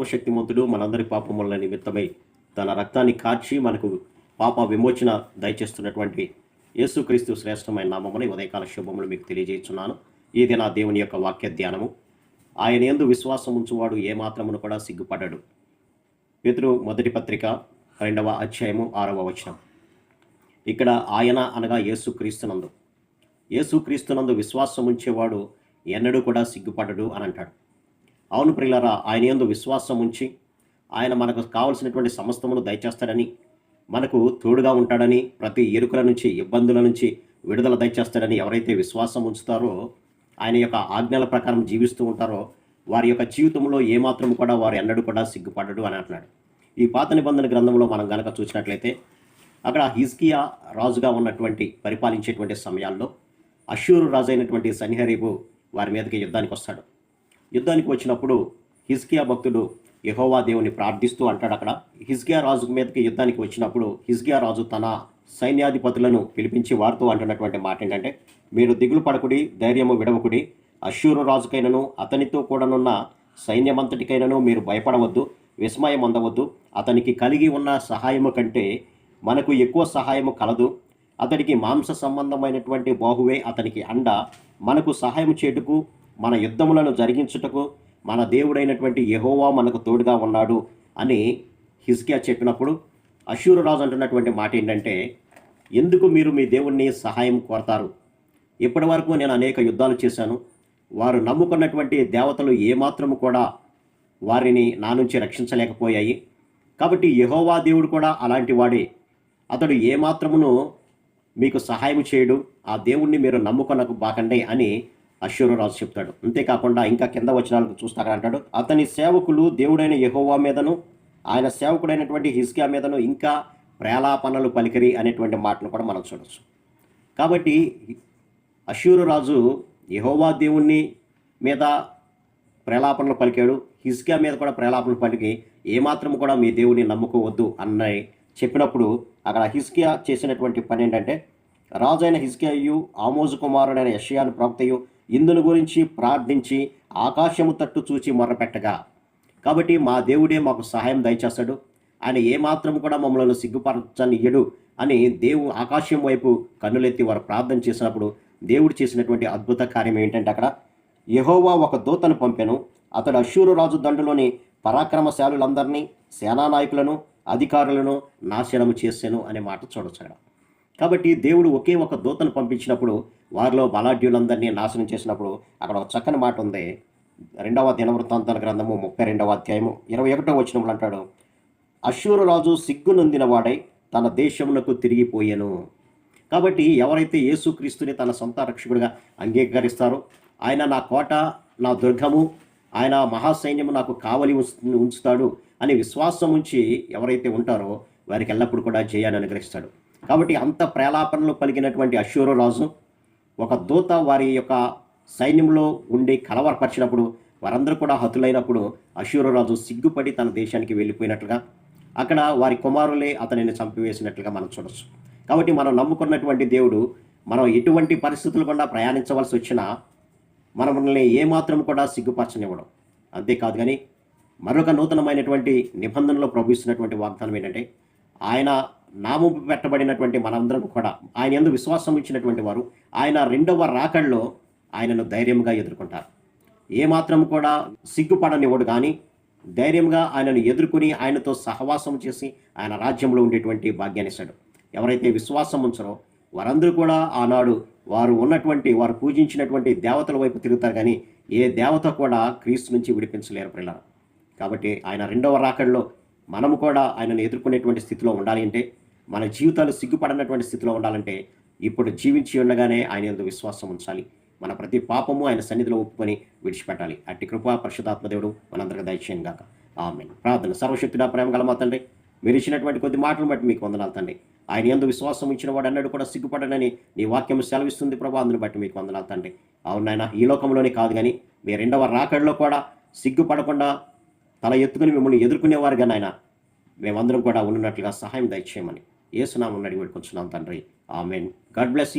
సర్వశక్తిమంతుడు మనందరి పాపముల నిమిత్తమై తన రక్తాన్ని కార్చి మనకు పాప విమోచన దయచేస్తున్నటువంటి యేసుక్రీస్తు శ్రేష్టమైన నామమున ఉదయకాల శుభములు మీకు తెలియజేస్తున్నాను. ఇది నా దేవుని యొక్క వాక్య ధ్యానము. ఆయన యందు విశ్వాసం ఉంచువాడు ఏమాత్రమును కూడా సిగ్గుపడడు. పేతురు మొదటి పత్రిక 2వ అధ్యాయము 6వ వచనం. ఇక్కడ ఆయన అనగా యేసుక్రీస్తునందు విశ్వాసం ఉంచేవాడు ఎన్నడూ కూడా సిగ్గుపడడు అని అంటాడు. అవును ప్రియులారా, ఆయన యందు విశ్వాసం ఉంచి ఆయన మనకు కావలసినటువంటి సమస్తమును దయచేస్తాడని, మనకు తోడుగా ఉంటాడని, ప్రతి ఎరుకల నుంచి ఇబ్బందుల నుంచి విడుదల దయచేస్తాడని ఎవరైతే విశ్వాసం ఉంచుతారో, ఆయన యొక్క ఆజ్ఞల ప్రకారం జీవిస్తూ ఉంటారో, వారి యొక్క జీవితంలో ఏమాత్రం కూడా వారు ఎన్నడూ కూడా సిగ్గుపడడు అని అంటున్నాడు. ఈ పాత నిబంధన గ్రంథంలో మనం గనక చూసినట్లయితే అక్కడ హిజ్కియా రాజుగా ఉన్నటువంటి పరిపాలించేటువంటి సమయాల్లో అష్షూరు రాజు అయినటువంటి సన్హెరీబు వారి మీదకి యుద్ధానికి వస్తాడు. యుద్ధానికి వచ్చినప్పుడు హిజ్కియా భక్తుడు యెహోవా దేవుని ప్రార్థిస్తూ అంటాడు. అక్కడ హిజ్కియా రాజు మీదకి యుద్ధానికి వచ్చినప్పుడు హిజ్కియా రాజు తన సైన్యాధిపతులను పిలిపించి వారితో అంటున్నటువంటి మాట ఏంటంటే, మీరు దిగులు పడకుడి, ధైర్యము విడవకుడి. అష్షూరు రాజుకైనను అతనితో కూడానున్న సైన్యమంతటికైనను మీరు భయపడవద్దు, విస్మయం అందవద్దు. అతనికి కలిగి ఉన్న సహాయము కంటే మనకు ఎక్కువ సహాయము కలదు. అతడికి మాంస సంబంధమైనటువంటి బాహువే అతనికి అండ. మనకు సహాయం చేటుకు, మన యుద్ధములను జరిగించుటకు మన దేవుడైనటువంటి యెహోవా మనకు తోడుగా ఉన్నాడు అని హిజ్కియా చెప్పినప్పుడు అష్షూరు రాజు అంటున్నటువంటి మాట ఏంటంటే, ఎందుకు మీరు మీ దేవుణ్ణి సహాయం కోరతారు? ఇప్పటి వరకు నేను అనేక యుద్ధాలు చేశాను. వారు నమ్ముకున్నటువంటి దేవతలు ఏమాత్రము కూడా వారిని నా నుంచి రక్షించలేకపోయాయి. కాబట్టి యెహోవా దేవుడు కూడా అలాంటి వాడే. అతడు ఏమాత్రమును మీకు సహాయం చేయడు. ఆ దేవుణ్ణి మీరు నమ్ముకొనకు బాకండి అని అష్షూరు రాజు చెప్తాడు. అంతేకాకుండా ఇంకా కింద వచనాలకు చూస్తాక అంటాడు, అతని సేవకులు దేవుడైన యెహోవా మీదను ఆయన సేవకుడైనటువంటి హిజ్కియా మీదను ఇంకా ప్రేలాపనలు పలికిరి అనేటువంటి మాటను కూడా మనం చూడవచ్చు. కాబట్టి అష్షూరు రాజు యెహోవా దేవుణ్ణి మీద ప్రేలాపనలు పలికాడు, హిజ్కియా మీద కూడా ప్రేలాపనలు పలికి ఏమాత్రం కూడా మీ దేవుని నమ్ముకోవద్దు అన్నది చెప్పినప్పుడు అక్కడ హిజ్కియా చేసినటువంటి పని ఏంటంటే, రాజైన హిజ్కియాయు ఆమోజు కుమారుడైన యెషయాను ప్రవక్తయు ఇందును గురించి ప్రార్థించి ఆకాశము తట్టు చూచి మొర్రపెట్టగా, కాబట్టి మా దేవుడే మాకు సహాయం దయచేస్తాడు, ఆయన ఏమాత్రం కూడా మమ్మల్ని సిగ్గుపరచనియ్యడు అని ఆకాశం వైపు కన్నులెత్తి వారు ప్రార్థన చేసినప్పుడు దేవుడు చేసినటువంటి అద్భుత కార్యం ఏంటంటే, అక్కడ యెహోవా ఒక దూతను పంపెను. అతడు అష్షూరు రాజు దండులోని పరాక్రమశాలులందరినీ, సేనానాయకులను, అధికారులను నాశనము చేశాను అనే మాట చూడొచ్చు అక్కడ. కాబట్టి దేవుడు ఒకే ఒక దూతను పంపించినప్పుడు వారిలో బలాఢ్యులందరినీ నాశనం చేసినప్పుడు అక్కడ ఒక చక్కని మాట ఉంది. 2వ దినవృత్తాంతాల గ్రంథము 32వ అధ్యాయము 21వ వచనంలో అంటాడు, అష్షూరు రాజు సిగ్గు నొందిన వాడై తన దేశమునకు తిరిగిపోయాను. కాబట్టి ఎవరైతే యేసుక్రీస్తుని తన సొంత రక్షకుడిగా అంగీకరిస్తారో, ఆయన నా కోట, నా దుర్గము, ఆయన మహాసైన్యము నాకు కావలి ఉంచుతాడు అని విశ్వాసం ఉంచి ఎవరైతే ఉంటారో వారికి ఎల్లప్పుడూ కూడా జయాన్ని అనుగ్రహిస్తాడు. కాబట్టి అంత ప్రేలాపనలు పలికినటువంటి అష్షూరు రాజు ఒక దూత వారి యొక్క సైన్యంలో ఉండి కలవరపరిచినప్పుడు వారందరూ కూడా హతులైనప్పుడు అష్షూరు రాజు సిగ్గుపడి తన దేశానికి వెళ్ళిపోయినట్లుగా, అక్కడ వారి కుమారులే అతనిని చంపివేసినట్లుగా మనం చూడవచ్చు. కాబట్టి మనం నమ్ముకున్నటువంటి దేవుడు మనం ఎటువంటి పరిస్థితులు గుండా ప్రయాణించవలసి వచ్చినా మనల్ని ఏమాత్రం కూడా సిగ్గుపరచనివ్వడం. అంతేకాదు కానీ మరొక నూతనమైనటువంటి నిబంధనలో ప్రభుత్విస్తున్నటువంటి వాగ్దానం ఏంటంటే, ఆయన నామము పెట్టబడినటువంటి మనందరం కూడా ఆయన యందు విశ్వాసం ఇచ్చినటువంటి వారు ఆయన 2వ రాకడలో ఆయనను ధైర్యంగా ఎదుర్కొంటారు. ఏమాత్రం కూడా సిగ్గుపడనివ్వడు, కానీ ధైర్యంగా ఆయనను ఎదుర్కొని ఆయనతో సహవాసం చేసి ఆయన రాజ్యంలో ఉండేటువంటి భాగ్యాన్ని ఇస్తాడు. ఎవరైతే విశ్వాసం ఉంచరో వారందరూ కూడా ఆనాడు వారు పూజించినటువంటి దేవతల వైపు తిరుగుతారు, కానీ ఏ దేవత కూడా క్రీస్తు నుంచి విడిపించలేరు ప్రియులారా. కాబట్టి ఆయన 2వ రాకడలో మనము కూడా ఆయనను ఎదుర్కొనేటువంటి స్థితిలో ఉండాలి అంటే, మన జీవితాలు సిగ్గుపడినటువంటి స్థితిలో ఉండాలంటే ఇప్పుడు జీవించి ఉండగానే ఆయన యందు విశ్వాసం ఉంచాలి. మన ప్రతి పాపము ఆయన సన్నిధిలో ఒప్పుకొని విడిచిపెట్టాలి. అట్టి కృపా పరిశుద్ధాత్మ దేవుడు మనందరికీ దయచేయను గాక. ఆమేన్. ప్రార్థన. సర్వశక్తుడా, ప్రేమ గల మా తండ్రి, మీరు ఇచ్చినటువంటి కొద్ది మాటలు బట్టి మీకు వందనాలు తండ్రి. ఆయన యందు విశ్వాసం ఇచ్చిన వాడు అన్నడు కూడా సిగ్గుపడనని నీ వాక్యం సెలవిస్తుంది ప్రభా. అందుని బట్టి మీకు వందనాలు తండ్రి. అవునాయన, ఈ లోకంలోనే కాదు కానీ మీ 2వ రాకడలో కూడా సిగ్గుపడకుండా తల ఎత్తుకుని మిమ్మల్ని ఎదుర్కొనేవారుగా నాయన మేమందరం కూడా ఉన్నట్లుగా సహాయం దయచేయమని యేసు నామమున అడిగి వేడుకొంచున్నాం తండ్రి. ఆమేన్. God bless you.